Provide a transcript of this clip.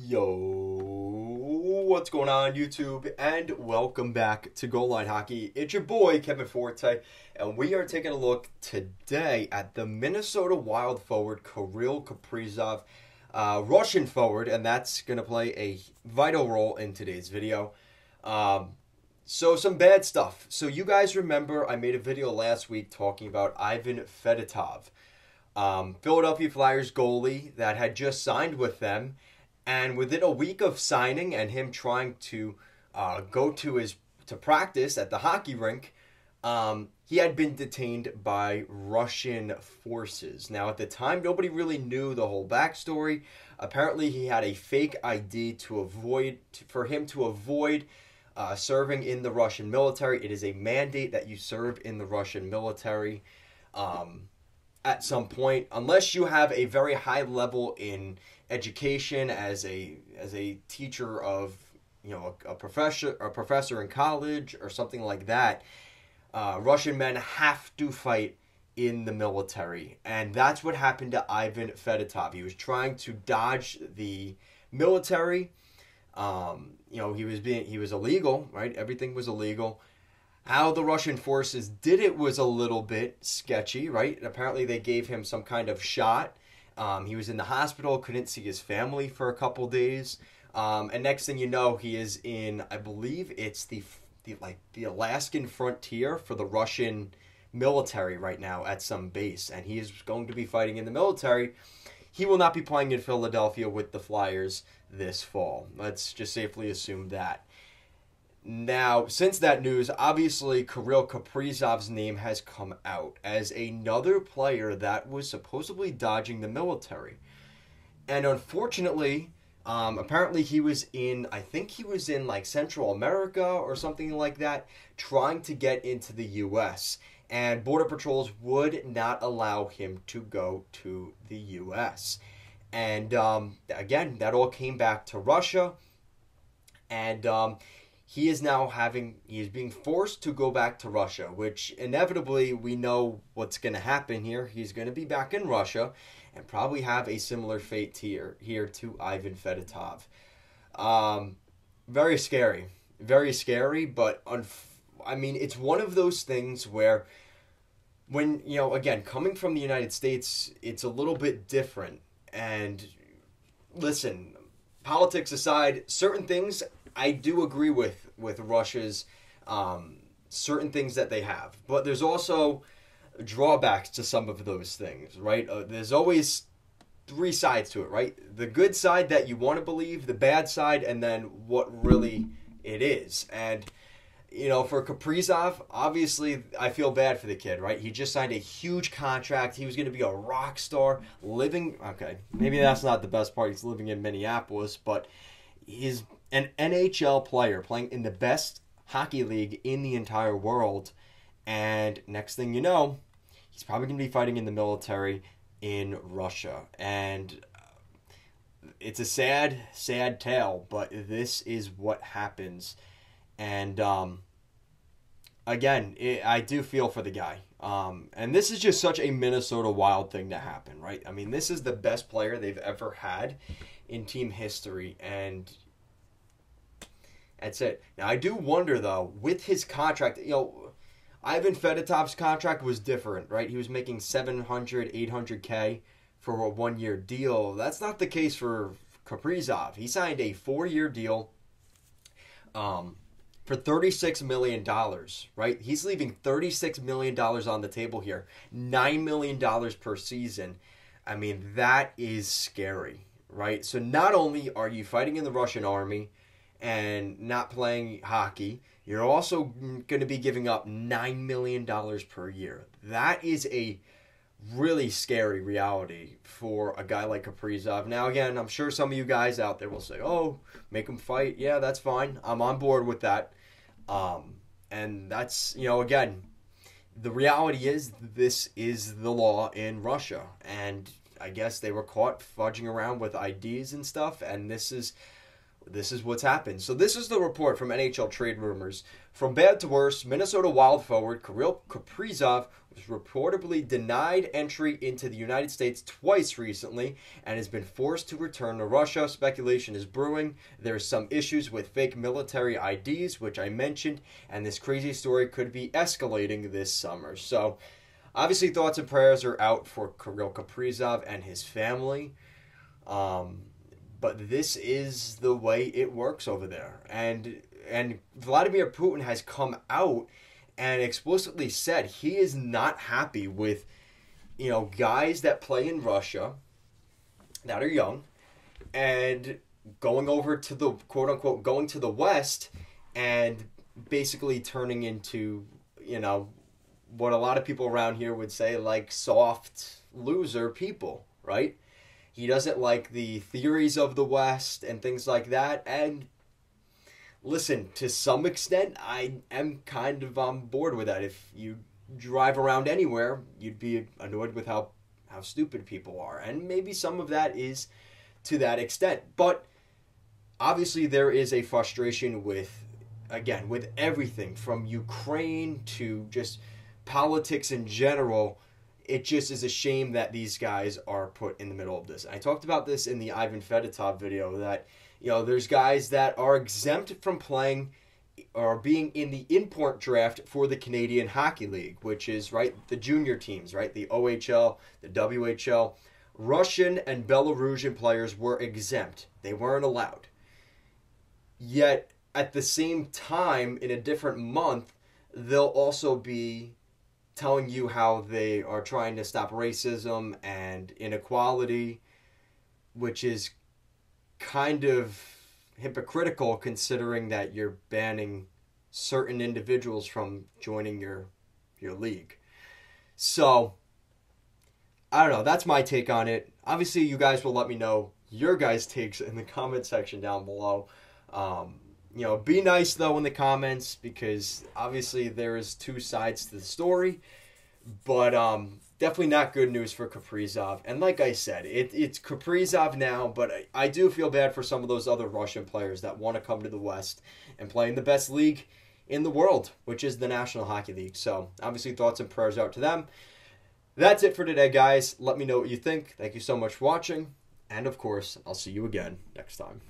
Yo, what's going on YouTube? And welcome back to Goal Line Hockey. It's your boy Kevin Forte, and we are taking a look today at the Minnesota Wild forward Kirill Kaprizov, Russian forward, and that's going to play a vital role in today's video. So some bad stuff. So you guys remember I made a video last week talking about Ivan Fedotov, Philadelphia Flyers goalie that had just signed with them. And within a week of signing and him trying to go to practice at the hockey rink, he had been detained by Russian forces. Now, at the time, nobody really knew the whole backstory. Apparently, he had a fake ID for him to avoid serving in the Russian military. It is a mandate that you serve in the Russian military at some point, unless you have a very high level in education as a teacher of, a professor in college or something like that. Russian men have to fight in the military, and that's what happened to Ivan Fedotov. He was trying to dodge the military. He was illegal, right? Everything was illegal. How the Russian forces did it was a little bit sketchy, right? Apparently they gave him some kind of shot. He was in the hospital, couldn't see his family for a couple days. And next thing you know, he is in, I believe it's the Alaskan frontier for the Russian military right now at some base. And he is going to be fighting in the military. He will not be playing in Philadelphia with the Flyers this fall. Let's just safely assume that. Now, since that news, obviously Kirill Kaprizov's name has come out as another player that was supposedly dodging the military. And unfortunately, apparently he was in like Central America or something like that, trying to get into the U.S. And Border Patrols would not allow him to go to the U.S. And again, that all came back to Russia. And he is being forced to go back to Russia, which inevitably we know what's going to happen here. He's going to be back in Russia and probably have a similar fate here to Ivan Fedotov. Very scary, but it's one of those things where when, again, coming from the United States, it's a little bit different. And listen, politics aside, certain things I do agree with Russia's certain things that they have. But there's also drawbacks to some of those things, right? There's always three sides to it, right? The good side that you want to believe, the bad side, and then what really it is. And, for Kaprizov, obviously I feel bad for the kid, right? He just signed a huge contract. He was going to be a rock star maybe that's not the best part. He's living in Minneapolis, but he's an NHL player playing in the best hockey league in the entire world. And next thing you know, he's probably going to be fighting in the military in Russia. And it's a sad, sad tale, but this is what happens. And again, I do feel for the guy. And this is just such a Minnesota Wild thing to happen, right? I mean, this is the best player they've ever had in team history, and that's it. Now, I do wonder, though, with his contract, Ivan Fedotov's contract was different, right? He was making $700,000, $800K for a one-year deal. That's not the case for Kaprizov. He signed a 4-year deal for $36 million, right? He's leaving $36 million on the table here. $9 million per season. I mean, that is scary, right? So not only are you fighting in the Russian army and not playing hockey, you're also going to be giving up $9 million per year. That is a really scary reality for a guy like Kaprizov. Now, again, I'm sure some of you guys out there will say, oh, make him fight. Yeah, that's fine. I'm on board with that. And that's, again, the reality is this is the law in Russia. And I guess they were caught fudging around with IDs and stuff, and this is this is what's happened. So this is the report from NHL Trade Rumors. From bad to worse, Minnesota Wild forward Kirill Kaprizov was reportedly denied entry into the United States twice recently and has been forced to return to Russia. Speculation is brewing. There's some issues with fake military IDs, which I mentioned, and this crazy story could be escalating this summer. So obviously thoughts and prayers are out for Kirill Kaprizov and his family. But this is the way it works over there. And Vladimir Putin has come out and explicitly said he is not happy with, guys that play in Russia that are young and going over to the quote unquote going to the West and basically turning into, what a lot of people around here would say like soft loser people, right? He doesn't like the theories of the West and things like that. And listen, to some extent, I am kind of on board with that. If you drive around anywhere, you'd be annoyed with how stupid people are. And maybe some of that is to that extent. But obviously there is a frustration with everything from Ukraine to just politics in general. It just is a shame that these guys are put in the middle of this. I talked about this in the Ivan Fedotov video that, there's guys that are exempt from playing or being in the import draft for the Canadian Hockey League, which is, right, the junior teams, right, the OHL, the WHL. Russian and Belarusian players were exempt. They weren't allowed. Yet, at the same time, in a different month, they'll also be telling you how they are trying to stop racism and inequality, which is kind of hypocritical considering that you're banning certain individuals from joining your league. So, I don't know. That's my take on it. Obviously, you guys will let me know your guys' takes in the comment section down below. Be nice, though, in the comments, because obviously there is two sides to the story. But definitely not good news for Kaprizov. And like I said, it's Kaprizov now, but I do feel bad for some of those other Russian players that want to come to the West and play in the best league in the world, which is the National Hockey League. So, obviously, thoughts and prayers out to them. That's it for today, guys. Let me know what you think. Thank you so much for watching. And, of course, I'll see you again next time.